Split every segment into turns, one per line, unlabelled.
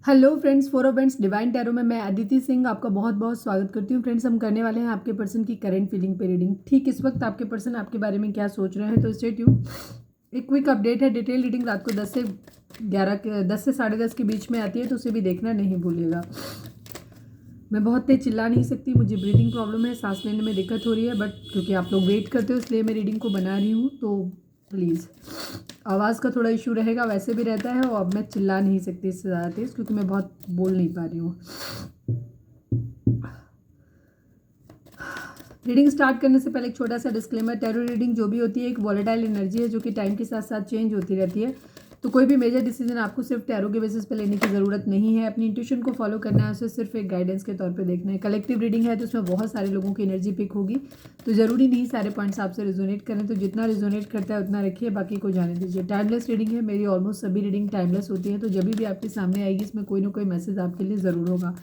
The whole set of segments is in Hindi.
Hello friends, four friends divine tarot में मैं अदिति सिंह आपका बहुत बहुत स्वागत करती हूँ। फ्रेंड्स, हम करने वाले हैं आपके पर्सन की करंट फीलिंग पे रीडिंग। ठीक इस वक्त आपके पर्सन आपके बारे में क्या सोच रहे हैं, तो स्टे ट्यून्ड। एक क्विक अपडेट है, डिटेल रीडिंग रात को 10 से 10:30 के बीच में आती है, तो उसे भी देखना नहीं भूलिएगा। मैं बहुत तेज चिल्ला नहीं सकती, मुझे ब्रीदिंग प्रॉब्लम है, सांस लेने में दिक्कत हो रही है, बट क्योंकि आप लोग वेट करते हो इसलिए मैं रीडिंग को बना रही हूँ। तो प्लीज़, आवाज़ का थोड़ा इशू रहेगा, वैसे भी रहता है, और अब मैं चिल्ला नहीं सकती इससे ज़्यादा तेज़ क्योंकि मैं बहुत बोल नहीं पा रही हूँ। रीडिंग स्टार्ट करने से पहले एक छोटा सा डिस्क्लेमर, टैरो रीडिंग जो भी होती है एक वॉलेटाइल एनर्जी है जो कि टाइम के साथ साथ चेंज होती रहती है। तो कोई भी मेजर डिसीजन आपको सिर्फ टैरो के बेसिस पे लेने की ज़रूरत नहीं है। अपनी इंट्यूशन को फॉलो करना है, उसे सिर्फ एक गाइडेंस के तौर पे देखना है। कलेक्टिव रीडिंग है तो उसमें बहुत सारे लोगों की एनर्जी पिक होगी, तो ज़रूरी नहीं सारे पॉइंट्स आपसे रिजोनेट करें। तो जितना रिजोनेट करता है उतना रखिए, बाकी को जाने दीजिए। टाइमलेस रीडिंग है, मेरी ऑलमोस्ट सभी रीडिंग टाइमलेस होती है, तो जब भी आपके सामने आएगी इसमें कोई ना कोई मैसेज आपके लिए ज़रूर होगा।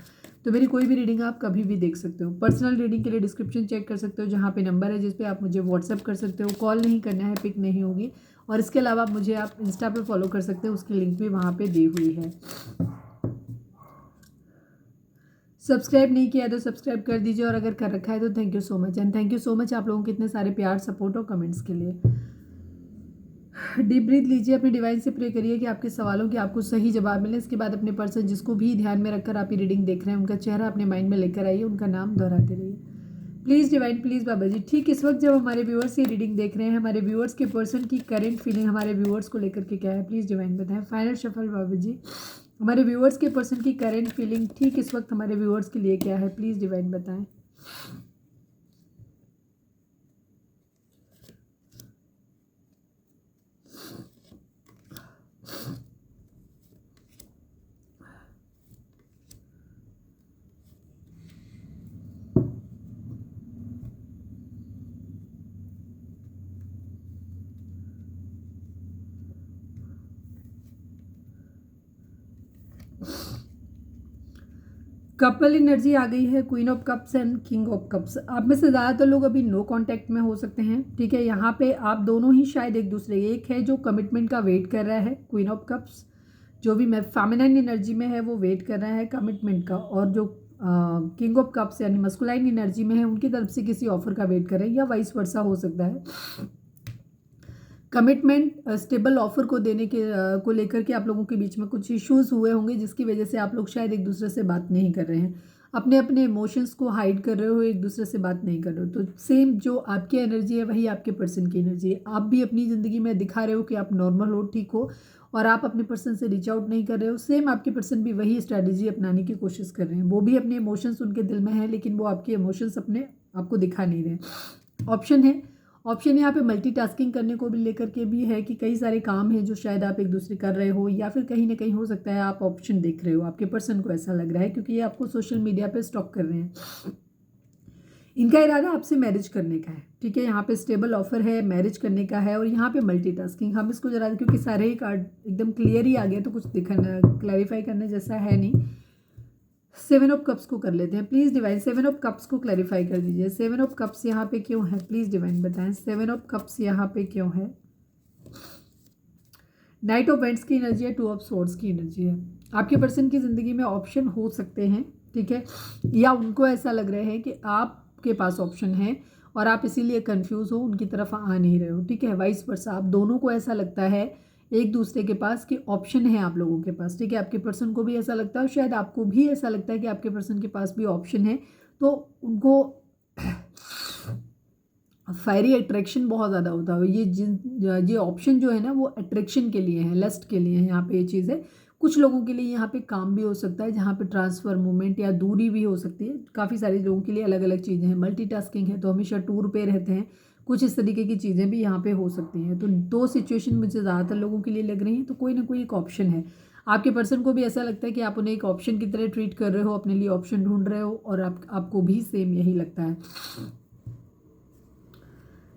तो मेरी कोई भी रीडिंग आप कभी भी देख सकते हो। पर्सनल रीडिंग के लिए डिस्क्रिप्शन चेक कर सकते हो, जहाँ पे नंबर है जिस पे आप मुझे व्हाट्सअप कर सकते हो। कॉल नहीं करना है, पिक नहीं होगी। और इसके अलावा मुझे आप इंस्टा पे फॉलो कर सकते हो, उसकी लिंक भी वहाँ पे दी हुई है। सब्सक्राइब नहीं किया तो सब्सक्राइब कर दीजिए, और अगर कर रखा है तो thank you so much. And thank you so much आप लोगों के इतने सारे प्यार, सपोर्ट और कमेंट्स के लिए। डीप ब्रीथ लीजिए, अपने डिवाइन से प्रे करिए कि आपके सवालों के आपको सही जवाब मिले। इसके बाद अपने पर्सन जिसको भी ध्यान में रखकर आप ये रीडिंग देख रहे हैं उनका चेहरा अपने माइंड में लेकर आइए, उनका नाम दोहराते रहिए। प्लीज़ डिवाइन, प्लीज़ बाबा जी। ठीक इस वक्त जब हमारे व्यूअर्स ये रीडिंग देख रहे हैं, हमारे व्यूअर्स के पर्सन की करंट फीलिंग हमारे व्यूअर्स को लेकर के क्या है, प्लीज़ डिवाइन बताएं। फाइनल शफल बाबा जी, हमारे व्यूअर्स के पर्सन की करंट फीलिंग ठीक इस वक्त हमारे व्यूअर्स के लिए क्या है, प्लीज़ डिवाइन बताएं। कपल एनर्जी आ गई है, queen of cups and king of cups. आप में से ज़्यादातर लोग अभी नो कांटेक्ट में हो सकते हैं, ठीक है। यहाँ पे आप दोनों ही शायद एक दूसरे, एक है जो कमिटमेंट का वेट कर रहा है, क्वीन ऑफ कप्स, जो भी मैं फेमिनाइन एनर्जी में है वो वेट कर रहा है कमिटमेंट का, और जो किंग ऑफ कप्स यानी मस्कुलाइन एनर्जी में है उनकी तरफ से किसी ऑफर का वेट कर रहे हैं, या वाइस वर्सा हो सकता है। कमिटमेंट स्टेबल ऑफर को देने के को लेकर के आप लोगों के बीच में कुछ इश्यूज हुए होंगे, जिसकी वजह से आप लोग शायद एक दूसरे से बात नहीं कर रहे हैं, अपने अपने इमोशंस को हाइड कर रहे हो, एक दूसरे से बात नहीं कर रहे हो। तो सेम जो आपकी एनर्जी है वही आपके पर्सन की एनर्जी है। आप भी अपनी ज़िंदगी में दिखा रहे हो कि आप नॉर्मल हो, ठीक हो, और आप अपने पर्सन से रीच आउट नहीं कर रहे हो। सेम आपके पर्सन भी वही स्ट्रैटेजी अपनाने की कोशिश कर रहे हैं। वो भी अपने इमोशंस उनके दिल में है, लेकिन वो आपके इमोशंस अपने आपको दिखा नहीं रहे। ऑप्शन है, ऑप्शन यहाँ पे मल्टीटास्किंग करने को भी लेकर के भी है कि कई सारे काम हैं जो शायद आप एक दूसरे कर रहे हो, या फिर कहीं ना कहीं हो सकता है आप ऑप्शन देख रहे हो। आपके पर्सन को ऐसा लग रहा है क्योंकि ये आपको सोशल मीडिया पे स्टॉक कर रहे हैं। इनका इरादा आपसे मैरिज करने का है, ठीक है। यहाँ पे स्टेबल ऑफर है, मैरिज करने का है, और यहाँ पे मल्टीटास्किंग। हम इसको जरा, क्योंकि सारे ही कार्ड एकदम क्लियर ही आ गया तो कुछ दिखाना क्लैरिफाई करने जैसा है नहीं। सेवन ऑफ कप्स को कर लेते हैं, please divine seven of cups को क्लैरिफाई कर दीजिए। सेवन ऑफ कप्स यहाँ पे क्यों है, प्लीज़ डिवाइन बताएं। सेवन ऑफ कप्स यहाँ पे क्यों है। नाइट ऑफ वेंट्स की एनर्जी है, टू ऑफ सोर्ड्स की एनर्जी है। आपके पर्सन की ज़िंदगी में ऑप्शन हो सकते हैं, ठीक है, या उनको ऐसा लग रहा है कि आपके पास ऑप्शन है और आप इसीलिए कंफ्यूज हो, उनकी तरफ आ नहीं रहे हो, ठीक है। वाइस वर्सा, आप दोनों को ऐसा लगता है एक दूसरे के पास कि ऑप्शन है आप लोगों के पास, ठीक है। आपके पर्सन को भी ऐसा लगता है, और शायद आपको भी ऐसा लगता है कि आपके पर्सन के पास भी ऑप्शन है। तो उनको फायरी अट्रैक्शन बहुत ज़्यादा होता है। ये ऑप्शन जो है ना वो अट्रैक्शन के लिए है, लस्ट के लिए है। यहाँ पे ये चीज़ है, कुछ लोगों के लिए यहाँ पे काम भी हो सकता है, जहाँ पे ट्रांसफ़र मूवमेंट या दूरी भी हो सकती है। काफ़ी सारे लोगों के लिए अलग अलग चीज़ें हैं। मल्टीटास्किंग है तो हमेशा टूर पे रहते हैं, कुछ इस तरीके की चीज़ें भी यहाँ पे हो सकती हैं। तो दो सिचुएशन मुझे ज़्यादातर लोगों के लिए लग रही हैं, तो कोई ना कोई एक ऑप्शन है। आपके पर्सन को भी ऐसा लगता है कि आप उन्हें एक ऑप्शन की तरह ट्रीट कर रहे हो, अपने लिए ऑप्शन ढूंढ रहे हो, और आपको भी सेम यही लगता है।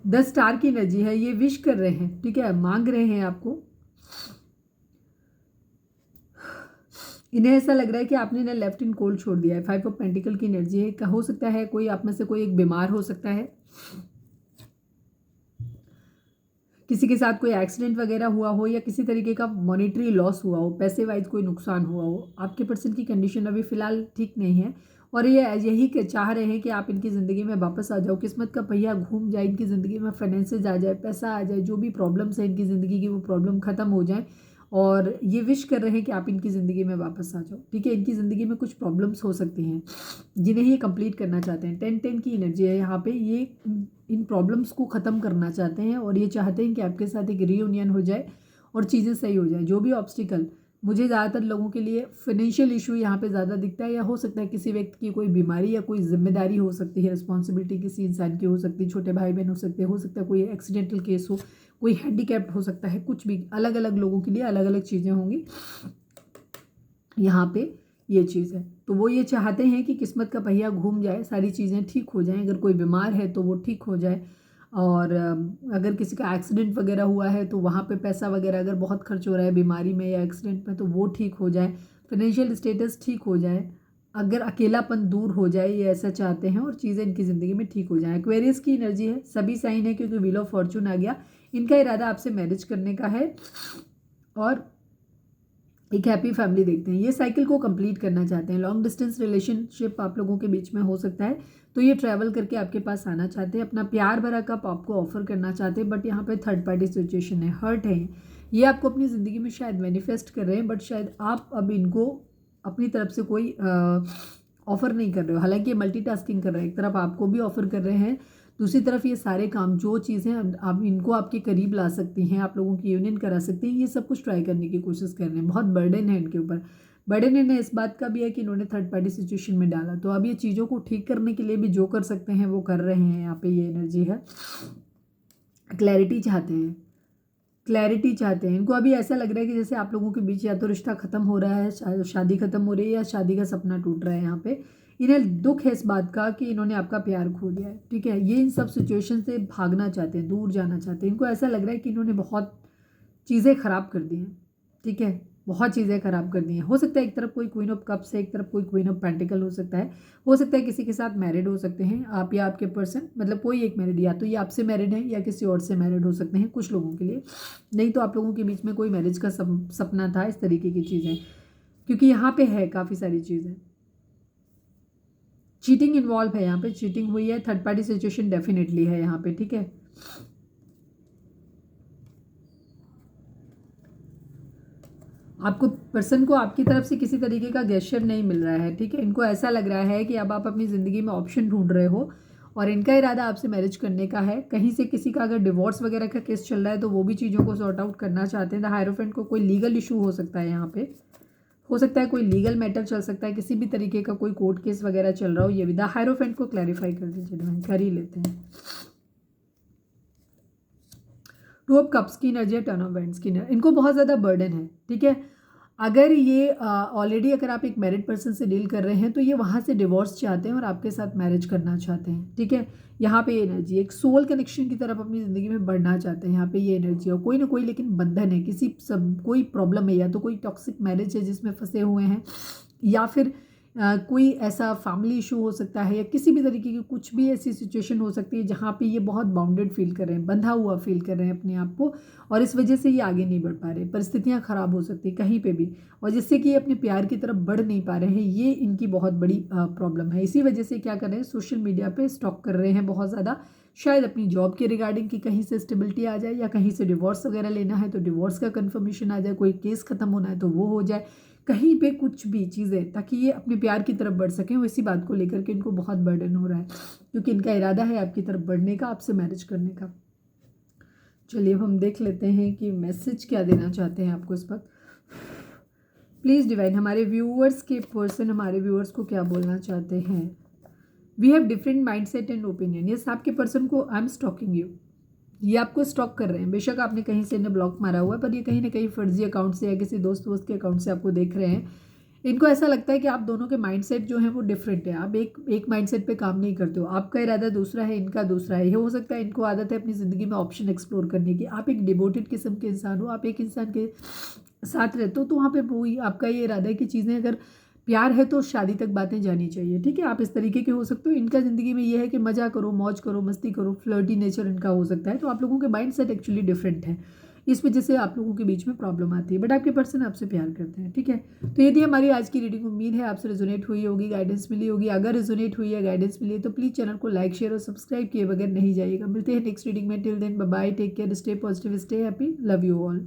10 स्टार की एनर्जी है, ये विश कर रहे हैं, ठीक है, मांग रहे हैं आपको। इन्हें ऐसा लग रहा है कि आपने ना लेफ्ट इन कोल्ड छोड़ दिया है। 5 ऑफ पेंटिकल की एनर्जी है, हो सकता है कोई आप में से कोई एक बीमार हो सकता है, किसी के साथ कोई एक्सीडेंट वगैरह हुआ हो या किसी तरीके का मॉनेटरी लॉस हुआ हो, पैसे वाइज कोई नुकसान हुआ हो। आपके पर्सन की कंडीशन अभी फ़िलहाल ठीक नहीं है और ये यही चाह रहे हैं कि आप इनकी ज़िंदगी में वापस आ जाओ, किस्मत का पहिया घूम जाए, इनकी ज़िंदगी में फाइनेंसेस आ जाए, पैसा आ जाए, जो भी प्रॉब्लम्स है इनकी ज़िंदगी की वो प्रॉब्लम ख़त्म हो जाए और ये विश कर रहे हैं कि आप इनकी ज़िंदगी में वापस आ जाओ। ठीक है, इनकी ज़िंदगी में कुछ प्रॉब्लम्स हो सकती हैं जिन्हें ये कंप्लीट करना चाहते हैं। 10-10 की एनर्जी है यहाँ पे, ये इन प्रॉब्लम्स को ख़त्म करना चाहते हैं और ये चाहते हैं कि आपके साथ एक रीयूनियन हो जाए और चीज़ें सही हो जाए। जो भी ऑब्स्टिकल, मुझे ज़्यादातर लोगों के लिए फाइनेंशियल इशू यहाँ पे ज़्यादा दिखता है, या हो सकता है किसी व्यक्ति की कोई बीमारी या कोई जिम्मेदारी हो सकती है, रिस्पॉन्सिबिलिटी किसी इंसान की हो सकती है, छोटे भाई बहन हो सकता है कोई एक्सीडेंटल केस हो, कोई हैंडीकैप्ड हो सकता है, कुछ भी अलग अलग लोगों के लिए अलग अलग चीज़ें होंगी यहाँ पे। ये चीज़ है तो वो ये चाहते हैं कि किस्मत का पहिया घूम जाए, सारी चीज़ें ठीक हो जाएं। अगर कोई बीमार है तो वो ठीक हो जाए और अगर किसी का एक्सीडेंट वगैरह हुआ है तो वहाँ पे पैसा वगैरह अगर बहुत खर्च हो रहा है बीमारी में या एक्सीडेंट में तो वो ठीक हो जाए, फाइनेंशियल स्टेटस ठीक हो जाए, अगर अकेलापन दूर हो जाए, ये ऐसा चाहते हैं और चीज़ें इनकी ज़िंदगी में ठीक हो जाए। एक्वेरियस की एनर्जी है, सभी साइन है क्योंकि व्हील ऑफ फॉर्चून आ गया। इनका इरादा आपसे मैरिज करने का है और एक हैप्पी फैमिली देखते हैं। ये साइकिल को कंप्लीट करना चाहते हैं। लॉन्ग डिस्टेंस रिलेशनशिप आप लोगों के बीच में हो सकता है तो ये ट्रैवल करके आपके पास आना चाहते हैं, अपना प्यार भरा कप आपको ऑफर करना चाहते हैं, बट यहाँ पे थर्ड पार्टी सिचुएशन है, हर्ट है। ये आपको अपनी ज़िंदगी में शायद मैनिफेस्ट कर रहे हैं बट शायद आप अब इनको अपनी तरफ से कोई ऑफर नहीं कर रहे हो। हालांकि ये मल्टीटास्किंग कर रहे हैं, एक तरफ आपको भी ऑफर कर रहे हैं, दूसरी तरफ ये सारे काम जो चीज़ें आप इनको आपके करीब ला सकती हैं, आप लोगों की यूनियन करा सकती हैं, ये सब कुछ ट्राई करने की कोशिश कर रहे हैं। बहुत बर्डन है इनके ऊपर। बर्डन इन्हें इस बात का भी है कि इन्होंने थर्ड पार्टी सिचुएशन में डाला, तो अब ये चीज़ों को ठीक करने के लिए भी जो कर सकते हैं वो कर रहे हैं। यहाँ पे ये एनर्जी है, क्लैरिटी चाहते हैं, क्लैरिटी चाहते हैं। इनको अभी ऐसा लग रहा है कि जैसे आप लोगों के बीच या तो रिश्ता खत्म हो रहा है, शादी खत्म हो रही है या शादी का सपना टूट रहा है। यहाँ पे इन्हें दुख है इस बात का कि इन्होंने आपका प्यार खो दिया है। ठीक है, ये इन सब सिचुएशन से भागना चाहते हैं, दूर जाना चाहते हैं। इनको ऐसा लग रहा है कि इन्होंने बहुत चीज़ें खराब कर दी हैं। ठीक है, बहुत चीज़ें खराब कर दी हैं। हो सकता है एक तरफ कोई क्वीन ऑफ कप्स है, एक तरफ कोई क्वीन ऑफ पेंटिकल हो सकता है किसी के साथ मैरिड हो सकते हैं आप या आपके पर्सन, मतलब कोई एक मैरिड, या तो ये आपसे मैरिड है या किसी और से मैरिड हो सकते हैं कुछ लोगों के लिए, नहीं तो आप लोगों के बीच में कोई मैरिज का सपना था, इस तरीके की चीज़ें, क्योंकि यहाँ पे है काफ़ी सारी चीज़ें। चीटिंग इन्वॉल्व है, यहाँ पे चीटिंग हुई है, थर्ड पार्टी सिचुएशन डेफिनेटली है यहाँ पे। ठीक है, आपको पर्सन को आपकी तरफ से किसी तरीके का गेस्चर नहीं मिल रहा है। ठीक है, इनको ऐसा लग रहा है कि अब आप अपनी ज़िंदगी में ऑप्शन ढूंढ रहे हो और इनका इरादा आपसे मैरिज करने का है। कहीं से किसी का अगर डिवोर्स वगैरह का केस चल रहा है तो वो भी चीज़ों को सॉर्ट आउट करना चाहते हैं। द हायरोफेंट को कोई लीगल इशू हो सकता है, यहाँ पे हो सकता है कोई लीगल मैटर चल सकता है, किसी भी तरीके का कोई कोर्ट केस वगैरह चल रहा हो। ये भी द हायरोफेंट को क्लैरिफाई कर दीजिए, कर ही लेते हैं। टू ऑफ कप्स की एनर्जी, टर्न ऑफ वैंड्स की एनर्जी, इनको बहुत ज़्यादा बर्डन है। ठीक है, अगर ये ऑलरेडी अगर आप एक मैरिड पर्सन से डील कर रहे हैं तो ये वहाँ से डिवोर्स चाहते हैं और आपके साथ मैरिज करना चाहते हैं। ठीक है, यहाँ पे ये एनर्जी एक सोल कनेक्शन की तरफ अपनी ज़िंदगी में बढ़ना चाहते हैं। यहाँ पे ये एनर्जी और कोई ना कोई लेकिन बंधन है, किसी सब कोई प्रॉब्लम है, या तो कोई टॉक्सिक मैरिज है जिसमें फंसे हुए हैं, या फिर कोई ऐसा फैमिली इशू हो सकता है, या किसी भी तरीके की कुछ भी ऐसी सिचुएशन हो सकती है जहाँ पे ये बहुत बाउंडेड फील कर रहे हैं, बंधा हुआ फील कर रहे हैं अपने आप को, और इस वजह से ये आगे नहीं बढ़ पा रहे, परिस्थितियाँ खराब हो सकती है कहीं पे भी, और जिससे कि ये अपने प्यार की तरफ बढ़ नहीं पा रहे हैं। ये इनकी बहुत बड़ी प्रॉब्लम है। इसी वजह से क्या कर रहे हैं, सोशल मीडिया पे स्टॉक कर रहे हैं बहुत ज़्यादा, शायद अपनी जॉब के रिगार्डिंग कि कहीं से स्टेबिलिटी आ जाए, या कहीं से डिवोर्स वगैरह लेना है तो डिवोर्स का कन्फर्मेशन आ जाए, कोई केस खत्म होना है तो वो हो जाए, कहीं पे कुछ भी चीज़ें, ताकि ये अपने प्यार की तरफ बढ़ सकें। वो इसी बात को लेकर के इनको बहुत बर्डन हो रहा है, क्योंकि इनका इरादा है आपकी तरफ बढ़ने का, आपसे मैरिज करने का। चलिए अब हम देख लेते हैं कि मैसेज क्या देना चाहते हैं आपको इस वक्त। प्लीज़ डिवाइन, हमारे व्यूअर्स के पर्सन हमारे व्यूअर्स को क्या बोलना चाहते हैं। We have different mind set and opinion. Yes, आपके पर्सन को आई एम स्टॉकिंग यू, ये आपको स्टॉक कर रहे हैं। बेशक आपने कहीं से इन्हें ब्लॉक मारा हुआ है, पर ये कहीं ना कहीं फर्जी अकाउंट से या किसी दोस्त वोस्त के अकाउंट से आपको देख रहे हैं। इनको ऐसा लगता है कि आप दोनों के माइंडसेट जो हैं वो डिफरेंट है, आप एक माइंडसेट पे काम नहीं करते हो, आपका इरादा दूसरा है, इनका दूसरा है। ये हो सकता है इनको आदत है अपनी ज़िंदगी में ऑप्शन एक्सप्लोर करने की। आप एक डिवोटेड किस्म के इंसान हो, आप एक इंसान के साथ रहते हो तो वहाँ पे वही आपका ये इरादा है कि चीज़ें अगर प्यार है तो शादी तक बातें जानी चाहिए, ठीक है? आप इस तरीके के हो सकते हो। इनका ज़िंदगी में ये है कि मज़ा करो, मौज करो, मस्ती करो, फ्लर्टी नेचर इनका हो सकता है। तो आप लोगों के माइंडसेट एक्चुअली डिफरेंट है। इस वजह से आप लोगों के बीच में प्रॉब्लम आती है, बट आपके पर्सन आपसे प्यार करते हैं, ठीक है? तो ये थी हमारी आज की रीडिंग। उम्मीद है आपसे रेजोनेट हुई होगी, गाइडेंस मिली होगी। अगर रेजोनेट हुई है, गाइडेंस मिली है, तो प्लीज़ चैनल को लाइक, शेयर और सब्सक्राइब किए बगैर नहीं जाइएगा। मिलते हैं नेक्स्ट रीडिंग में। Till then bye bye, take care, stay positive, stay happy, love you all.